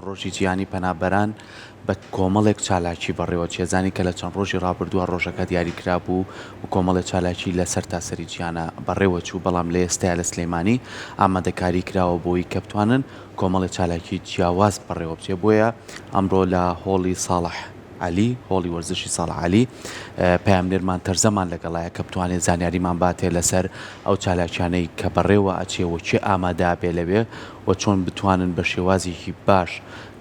ڕۆژی جیهانی پەنابەران بە کۆمەڵێک چالاکی بەڕێوە چێزانی کە لە چەند ڕۆژی ڕابردووە ڕۆژەکە دیاریکرا بوو و کۆمەڵێک چالاکی لەسەر تاسەری جیهانە بەڕێوە چوو، بەڵام لە ئێستایا لە سلەیمانی ئامادەکاری کراوە بۆی کە بتوانن کۆمەڵی چالاکی جیاواز بەڕێوە بچێ. بۆیە ئەمڕۆ لە هۆڵی ساڵح علی، هۆڵی وەرزشی ساڵح علی، پامنێرمان تەرزەمان لەگەڵایە کە بتوانێت زانیاریمان باتێ لەسەر ئەو چالاکیانەی کە بەڕێوە ئەچێەوە چێ ئامادا بێ لەوێ و چۆن بتوانن بە شێوازێکی باش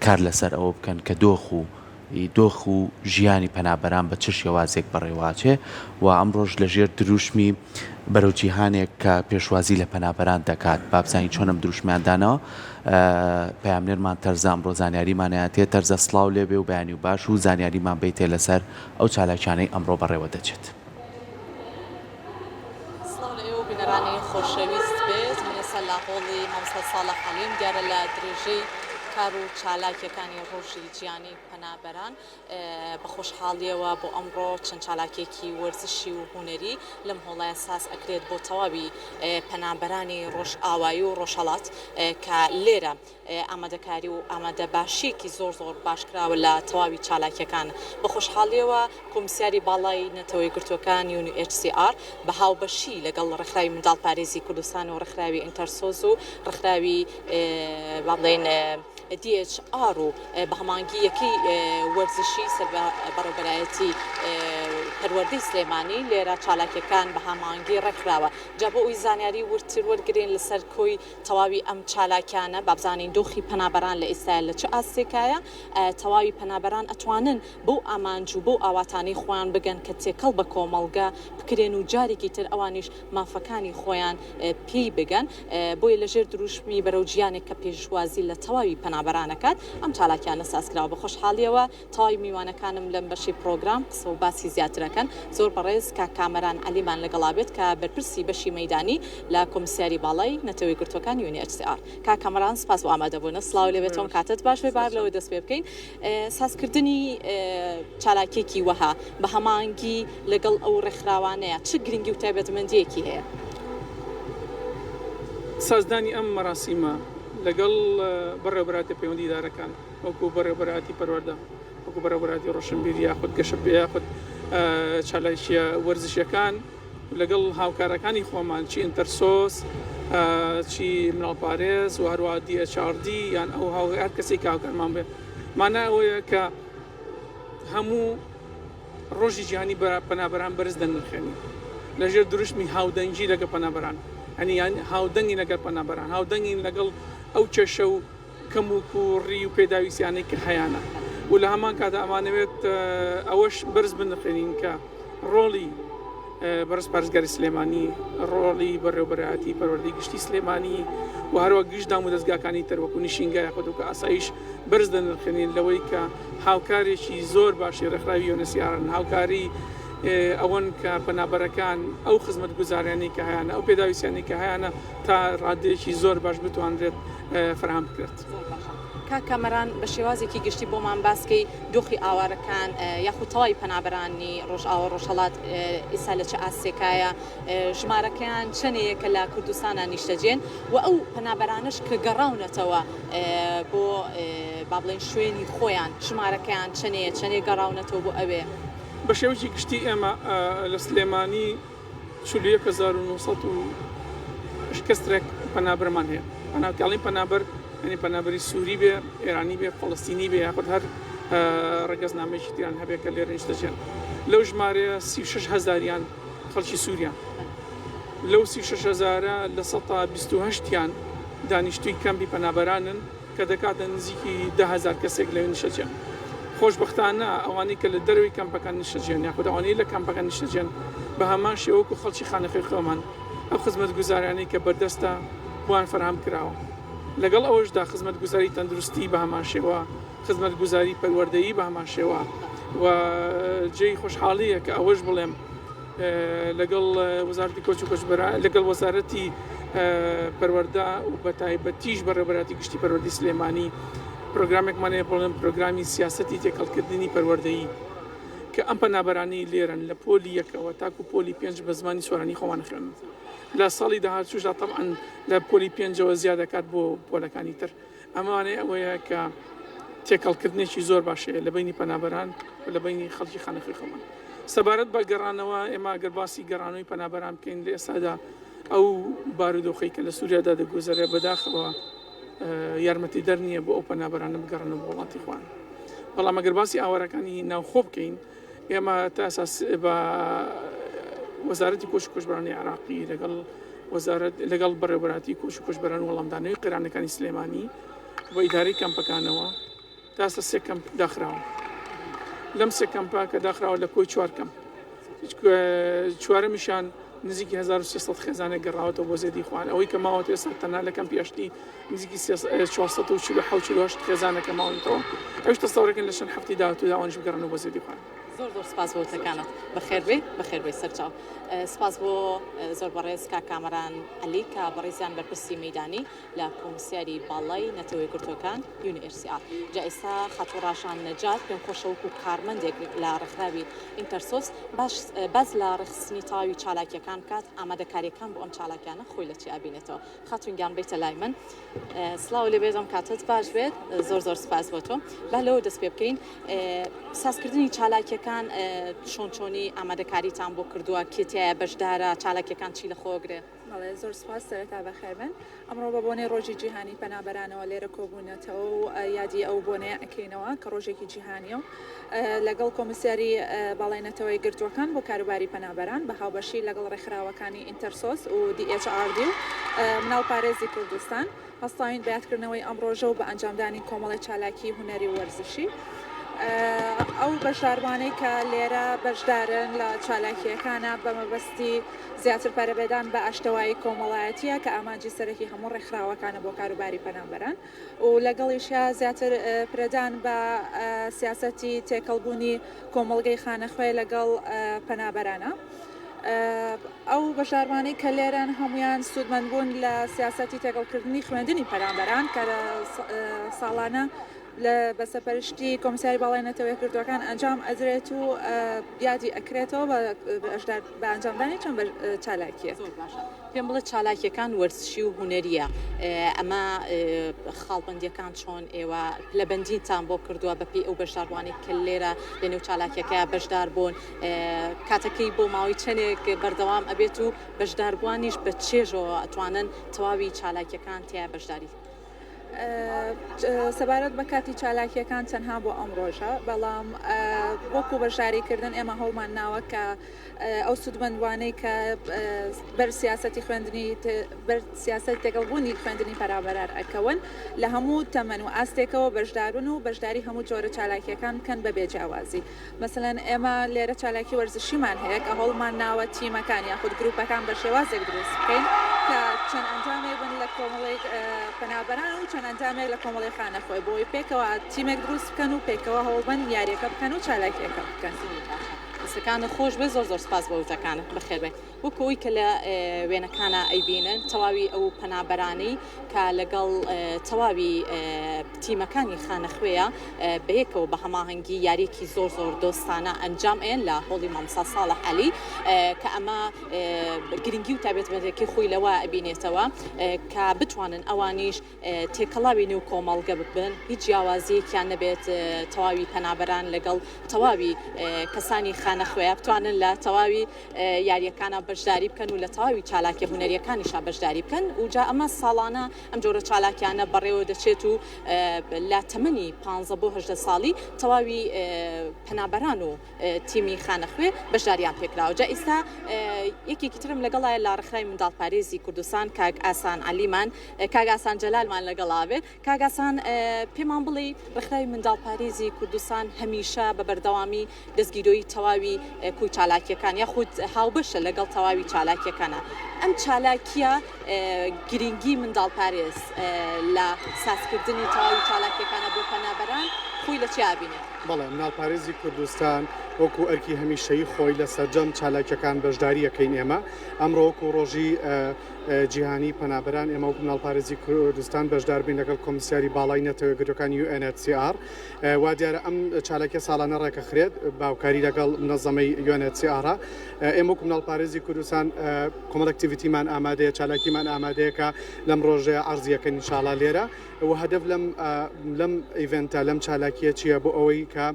کار لەسەر ئەوە بکەن کە دۆخ و ژیانی پەنابەران بە چ شێوازێک بەڕێواچێ. و ئەمڕۆژ لەژێر دروشمی بەرەو جیهانێک کە پێشوازی لە پەنابەران دەکات بابزانین چۆنم دروشمیاندانەوە. پامنێرمان تەرزە ئەمڕۆ زانیاریمانەیە تەرزە سڵاو لێبێ و بەیانی و باش و زانیاریمان بیتێ لەسەر ئەو چالاکیانەی ئەمڕۆ بەڕێوە دەچێت. بینەرانی خۆشەویست بێت منێسە لە هۆڵی مامۆستا ساڵح عەلیم دیارە لە درێژەی کار و چالاکیەکانی ڕۆژی جیهانی پەنابەران بە خۆشحاڵیەوە بۆ ئەمڕۆ چەند چالاکێکی وەرزشی و هونەری لەم هۆڵایە ساز ئەکرێت بۆ تەواوی پەنابەرانی ڕۆژ ئاوایی و ڕۆژهەڵات کە لێرە ئامادەکاری و ئامادە باشیەکی زۆر باشکراوە لە تەواوی چالاکیەکان. بە خۆشحاڵیەوە کۆمسیاری باڵای نەتەوەی گرتوەکان UNHCR بە هاوبەشی لەگەڵ ڕێکخراوی منداڵپارێزی کوردستان و ڕێکخراوی ئینتەرسۆز و ڕێکخراوی بڵێن DHR و بە هەمانگی یەکەی وەرزشی سەر بەڕێوەبەرایەتی پەروەردەی سلێمانی لێرە چالاکیەکان بە هەمانگی ڕێکخراوە. جا بۆ ئەوی زانیاری ورتر وەرگرین لەسەر کۆی تەواوی ئەم چالاکیانە بابزانین دۆخی پەنابەران لە ئێستا لە چ ئاستێکایە تەواوی پەنابەران ئەتوانن بۆ ئامانج و بۆ ئاواتانی خۆیان بگەن کە تێکەڵ بە کۆمەڵگە بکرێن و جارێکی تر ئەوانیش مافەکانی خۆیان پێی بگەن. بۆیە لەژێر دروشمی بەرەو جیانێک کە پێشوازی لە تەواوی پەنابەرانەکات ئەم چالاکیانە سازکراوە. بە خۆشحاڵیەوە تەواوی میوانەکانم لەم بەشی پرۆگرام قسە و باسی زیاترەکەن. زۆر بەڕێز کامەران عەلیمان لەگەڵا بێت کە بەرپرسی بەشی مەیدانی لە کۆمسیاری باڵای نەتەوەی گرتوەکان UNHCR. کامەران سپاس بۆ ئامادەبوونە. سڵاو لێ بێتەوە کاتت باش بێ بار لەوە دەست پێ بکەین. سازکردنی چالاکێکی وەها بە هەمانگی لەگەڵ ئەو ڕێکخراوانەیە چ گرنگی و تایبەتمەندیەکی هەیە؟ سازدانی ئەم مەراسیمە لەگەڵ بەڕێوەبەراتی پەیوەندیدارەکان وەکو بەڕێوەبەراتی پەروەردە، وەکو بەڕێوەبەراتی ڕۆشنبیری یاخود گەشەبێ یاخود چالاکیە وەرزشیەکان لەگەڵ هاوکارەکانی خۆمان چی ئینتەرسۆس چی مناڵپارێز و هەروە DHRD یان ئەو هەر کەسێک هاوکارمان بێ مانای ئەوەیە کە هەموو ڕۆژی جیهانی پەنابەران بەرز دەنرخێنی لەژێر دروشمی هاودەنگی لەگەڵ پەنابەران، یعنی هاودەنگی لەگەڵ پەنابەران، هاودەنگین لەگەڵ ئەو کێشە و کەم و کوڕی و پێداویستیانەی کە هەیەە و لە هەمان کاتا ئەمانەوێت ئەوەش بەرز بنرخێنین کە ڕۆڵی بەرز پارێزگاری سلێمانی، ڕۆڵی بەڕێوەبەرایەتی پەروەردەی گشتی سلێمانی و هەروە گشتدام و دەستگاکانی تر وەکو نیشینگای یاخود وەکو ئاسایش بەرز دەنرخێنین لەوەی کە هاوکارێکی زۆر باشی ڕێکخراوی UNHCRن، هاوکاری ئەوەن کە پەنابەرەکان ئەو خزمەت گوزاریانی کە هەیەە ئەو پێداویستیانی کە هەیەە تا ڕادێکی زۆر باش بتوانرێت فراهم بکرێت. کامەران بە شێوازێکی گشتی بۆمان باسکەی دۆخی ئاوارەکان یاخود تەواوی پەنابەرانی ڕۆژئاوا ڕۆژهەڵات ئێستا لە چ ئاستێکایە ژمارەکەیان چەندەیەکە لە کوردستانە نیشتەجێن و ئەو پەنابەرانش کە گەڕاونەتەوە بۆ با بڵێن شوێنی خۆیان ژمارەکەیان چەندێک گەڕاونەتەوە بۆ ئەوێ. بە شێوەیەکی گشتی ئێمە لە سلێمانی 1900 کەسێک پەنابەرمان هەیە. پەناوکاڵین پەنابەر ینی پەنابەری سووری بێ، ئێرانی بێ، فەڵەستینی بێ یاخود هەر ڕێگەزنامەیەکی تیان هەبێت کە لێرە نیشتەجێن. لەو ژمارەیە 36,000یان خەڵکی سووریان، لەو 36,000 لە 128یان دانیشتووی کەمپی پەنابەرانن کە دەکاتە نزیکی 10,000 کەسێک لەوێ نیشتەجێن. خۆشبەختانە ئەوانەی کە لە دەروی کەمپەکان نیشتەجێن یاخود ئەوانەی لە کەمپەکان نیشتەجێن بە هەمان شێوەکو خەڵکی خانەخوێی خۆمان ئەو خزمەت گوزاریانەی کە بەردەستە بۆیان فەرهەم کراوە. لەگەڵ ئەوەشدا خزمەت گوزاری تەندروستی بە هەمان شێوە، خزمەت گوزاری پەروەردەیی بە هەمان شێوە و جێی خۆشحاڵیە کە ئەوەش بڵێم لەگەڵ وەزارەتی کۆچ و کۆچبەرە لەگەڵ وەزارەتی پەروەردە و بە تایبەتیش بەڕێوەبەراتی گشتی پەروەردەی سلێمانی پرۆگرامێکمانەیە بڵێم پرۆگرامی سیاسەتی تێکەڵکردنی پەروەردەیی کە ئەم پەنابەرانی لێرن لە پۆلی یەکەوە تاکو پۆلی 5 بە زمانی سۆرانی خۆمان خوێن. لە ساڵی داهاتووشدا طبعاً لە پۆلی 5ەوە زیاد دەکات بۆ پۆلەکانی تر. ئەمانەیە ئەوەیە کە تێکەڵکردنێکی زۆر باشەیە لە بینی پەنابەران و لە بینی خەڵکی خانەخوێ خۆمان. سەبارەت بە گەڕانەوە ئێمە گەر باسی گەڕانەوەی پەنابەران بکەین لە ئێستادا ئەو بارودۆخەی کە لە سووریادا دەگوزارێ بەداخەوە یارمەتی دەرنیە بۆ ئەو پەنابەرانە بگەڕنەوە بە وڵاتی خوان. بەڵام ئەگەر باسی ئاوارەکانی ناوخۆ بکەین ئێمە تا ئەساس بە وەزارەتی کۆش و کۆچبەرانی عێراقی لەگەڵ بەڕێوەبەراتی کۆش و کۆچبەران و وەڵامدانەوەی قێرانەکانی سلێمانی بۆ ئیدارەی کەمپەکانەوە تا ئێستا 3 کەمپ داخراوە. لەم 3 کەمپە کە داخراوە لە کۆی 4 کەمپ چوارەمیشان نزیکی 1300 خێزانێک گەڕاوەتەوە بۆ زێدی خوان ئەوەی کە ماوەت ئێستا تەنها لە کەمپی هەشتی نزیکی 448 خێزانەکە ماونەتەوە ئەوش تەسەوڕێکن لە شەن هەفتی داهاتوودا ئەوانش بگەڕنەوە بۆ زێدی خوان. زۆر سپاس بۆ وتەکانت بەخێربێ سەرچاو سپاس بۆ زۆر بەڕێز کا کامەران عەلی کە بەڕێزیان بەرپرسی مەیدانی لە کۆمسیاری باڵای نەتەوەی گرتوەکان UNHCR. جا ئێستا خەتوڕاشان نەجات پێم خۆشەوەکو کارمەندێک لە ڕێکخراوی ئینتەرسۆس باز لە ڕێخستنی تەواوی چالاکیەکان بکات ئامادەکاریەکان بۆ ئەم چالاکیانە خۆی لە چی ئابینێتەوە. خاتونگیان بێتە لای من سڵاو لێ بێدەم کاتت باش بێت زۆر سپاس بۆ تۆ با لەوە دەست پێ بکەین سازکردنی چالاکیەکان چۆنی ئامادەکاریتان بۆ کردووە کێتایە بەشدارە چالاکیەکان چی لە خۆگرێ. بەڵێ زۆر سپاس سەرەتا بەخێربن ئەمڕۆ بە بۆنەی ڕۆژی جیهانی پەنابەرانەوە لێرە کۆبوونەتەوە و یادی ئەو بۆنەیە ئەکەینەوە کە ڕۆژێکی جیهانیە و لەگەڵ کۆمسیاری باڵای گرتوەکان بۆ کاروباری پەنابەران بە هاوبەشی لەگەڵ ڕێکخراوەکانی ئینتەرسۆس و DHRD و مناڵ پارێزی کوردستان هەستاوین بەیادکردنەوەی ئەم ڕۆژە و بە ئەنجامدانی کۆمەڵی چالاکی هونەری وەرزشی ئەو بەشداروانەی کە لێرە بەشدارن لە چالاکیەکانە بە مەبەستی زیاتر پەرەبێدان بە ئاشتەوایی کۆمەڵایەتیە کە ئامانجی سەرەکی هەموو ڕێکخراوەکانە بۆ کاروباری پەنابەران و لەگەڵیشە زیاتر پرەدان بە سیاسەتی تێکەڵبوونی کۆمەڵگەی خانەخوێ لەگەڵ پەنابەرانە. ئەو بەشداروانەی کە لێرەن هەمویان سوودمەندبوون لە سیاسەتی تێکەڵکردنی خوێندنی پەنابەران کە ساڵانە بەسەرپەرشتی کۆمسیاری باڵای نەتەوەی گرتوەکان ئەنجام ئەدرێت و یادی ئەکرێتەوە بە ئەنجامدانی چەند چالاکیە. پێم بڵێ چالاکیەکان وەرزشی و هونەریە ئەمە خاڵبندیەکان چۆن ئێوە لە بەندینتان بۆ کردووە بەپی ئەو بەشداروانی کە لێرە لە نێو چالاکیەکە بەشدار بوون کاتەکەی بۆ ماوەی چەندێک بەردەوام ئەبێت و بەشداربوانیش بە چێژەوە ئەتوانن تەواوی چالاکیەکان تیا بەشداری. سەبارەت بە کاتی چالاکیەکان تەنها بۆ ئەم ڕۆژە بەڵام وەکو بەشداریکردن ئێمە هەڵمان ناوە کە ئەو سوودمەندوانەی کە بەر سیاسەتی خوێندنی بەر سیاست تێکەڵبوونی خوێندنی پەرابەرار ئەکەون لە هەموو تەمەن و ئاستێکەوە بەشدارون و بەشداری هەموو جۆرە چالاکیەکان بکەن بە بێجیاوازی. مەسەلەن ئێمە لێرە چالاکی وەرزشیمان هەیە کە هەڵمان ناوە تیمەکان یاخود گروپەکان بە شێوازێک دروست بکەین کە چەند ئەنجامێک بن لە کۆمەڵی پەنابەران و چەند ئەنجامێک لە کۆمەڵی خانەخوێ بۆی پێکەوە تیمێک دروست بکەن و پێکەوە هەوڵبەن یاریەکە بکەن و چالاکیەکە بکەن. دەستەکانە خۆش بێ زۆر سپاس بە وتەکانت بەخێربێت وەکەوەی کە لە وێنەکانە ئەیبینن تەواوی ئەو پەنابەرانەی کە لەگەڵ تەواوی تیمەکانی خانەخوێیە بەیەکەوە بە هەماهەنگی یاریەکی زۆر دۆستانە ئەنجام ئێن لە هۆڵی مامۆستا ساڵح عەلی کە ئەمە گرنگی و تایبەتمەندێکی خۆی لەوە ئەبینێتەوە کە بتوانن ئەوانیش تێکەڵاوی نێو کۆمەڵگە ببن هیچ جیاوازیەکیان نەبێت تەواوی پەنابەران لەگەڵ تەواوی کەسانی خانەخوێ بتوانن لە تەواوی یاریەکانە بەشداری بکەن و لە تەواوی چالاکی هونەریەکانیشا بەشداری بکەن و جا ئەمە ساڵانە ئەم جۆرە چالاکیانە بەڕێوە دەچێت و لە تەمەنی 15 بۆ 18 ساڵی تەواوی پەنابەران و تیمی خانەخوێ بەشداریان پێکراوە. جا ئێستا یەکێکی ترم لەگەڵایە لە ڕێکخراوی منداڵپارێزی کوردستان کاک ئاسان عەلیمان کاک ئاسان جەلالمان لەگەڵا بێت. کاک ئاسان پێمان بڵێ ڕێکخراوی منداڵپارێزی کوردستان هەمیشە بە بەردەوامی دەستگیرۆی تەواوی کوی چالاکیەکان یاخود هاوبەشە لەگەڵ تەواوی چالاکیەکانە. ئەم چالاکیە گرنگی منداڵپارێز لە سازکردنی تەواوی چالاکیەکانە بۆ پەنابەران خۆی لە چی ئابینێت؟ بەڵێ مناڵپارێزی کوردستان وەکو ئەرکی هەمیشەیی خۆی لە سەرجەم چالاکیەکان بەشداریەکەین ئێمە ئەمڕۆ وەکو ڕۆژی جیهانی پەنابەران ئێمە وەکو مناڵپارێزی کوردستان بەشدار بین لەگەڵ کۆمسیاری باڵای نەتەوەیەکگرتوەکانی UNHCR وا دیارە ئەم چالاکیە ساڵانە ڕێکەخرێت باوکاری لەگەڵ منەظەمەی UNHCR ئێمە وەکو مناڵپارێزی کوردستان کۆمەڵەکتیڤیتیمان ئامادەیە چالاکیمان ئامادەیەکە لەم ڕۆژەیە عەرزیەکەن ئینشاڵڵا لێرە و هەدەف لەم ئیڤنتە لەم چالاکیە چییە بۆ ئەوەی کە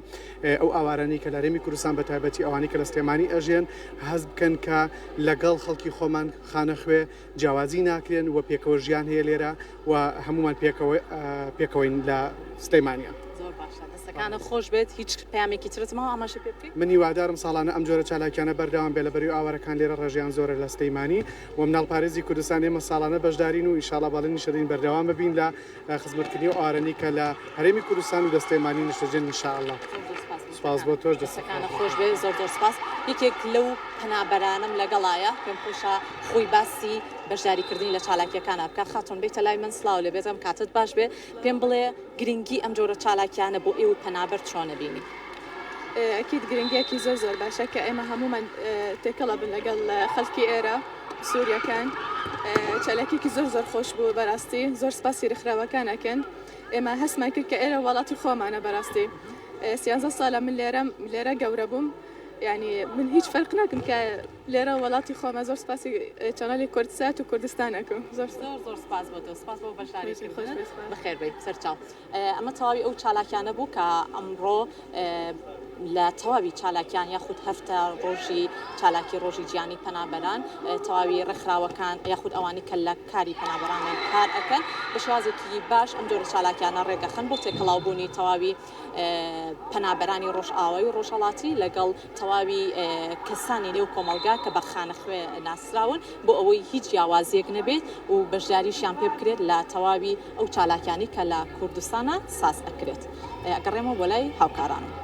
ئەو ئاوارانەی کە لە هەرێمی کوردستان بە تایبەتی ئەوانەی کە لە سلێمانی ئەژێن هەست بکەن کە لەگەڵ خەڵکی خۆمان خانەخوێ جیاوازی ناکرێن و پێکەوە ژیان هەیە لێرە و هەمومان پێکەوەین لە سلێمانیا. زۆر باشە دەستەکانە خۆش بێت هیچ پامێکی ترتمەوە ئاماژە پێ بکەیت؟ منی وادارم ساڵانە ئەم جۆرە چالاکیانە بەردەوام بێ لەبەری ئاوارەکان لێرە ڕێژیان زۆرە لە سلێمانی و مناڵپارێزی کوردستان ئێمە ساڵانە بەشدارین و ئینشاڵڵا باڵێنی شەدەین بەردەوام ببین لە خزمەتکردنی و ئاوارەی کە لە هەرێمی کوردستان و لە سلێمانی نیشتەجێن ئینشاءڵڵا. سپاس بۆ تۆش دەستەکانە خۆش بێت زۆر سپاس. یەکێک لەو پەنابەرانم لەگەڵایە پێم خۆشە خۆی باسی بەشداریکردنی لە چالاکیەکانە بکە خاتون بێتە لای من سلااو لە بێتم کاتت باش بێ پێم بڵێ گرنگی ئەم جۆرە چالاکیانە بۆ ئێوە پەنابەر چۆنە بینی؟ ئەکیید گرنگیەکی زۆر باشە کە ئێمە هەمومان تێکەڵە بن لەگەڵ خەڵکی ئێرە سووریەکان چالاکێکی زۆر خۆش بوو بەڕاستی زۆر سپاسی رخراوەکانەکەن ئێمە هەستمان کرد کە ئێرە وڵاتی خۆمانە بەڕاستی 13 ساڵە من لێرە گەورە بووم يعني من هیچ فرق ناکەم کە لێرە وڵاتی خۆمە زۆر سپاسی چەنەڵی کوردسات و کوردستانەکەم زۆر سپاس بۆ تۆ سپاس بۆ بەشداریکردن بەخێر بێت سەرچاو ئەمە تەواوی ئەو چالاکیانە بوو کە ئەمڕۆ لە تەواوی چالاکیان یاخود هەفتە ڕۆژی چالاکی ڕۆژی گیانی پەنابەران تەواوی ڕێکخراوەکان یاخود ئەوانی کە لە کاری پەنابەرانە کار ئەکەن بە شێوازێکی باش ئەم جۆرە چالاکیانە ڕێگەخەن بۆ تێکەڵاوبوونی تەواوی پەنابەرانی ڕۆژئاوایی و ڕۆژهەڵاتی لەگەڵ تەواوی کەسانی نێو کۆمەلگا کە بە خانەخوێ ناسراون بۆ ئەوەی هیچ جیاوازیەک نەبێت و بەشداریشیان پێ بکرێت لە تەواوی ئەو چالاکیانی کە لە کوردستانە ساز ئەکرێت. ئەگەڕێمەوە بۆ لای هاوکارانم.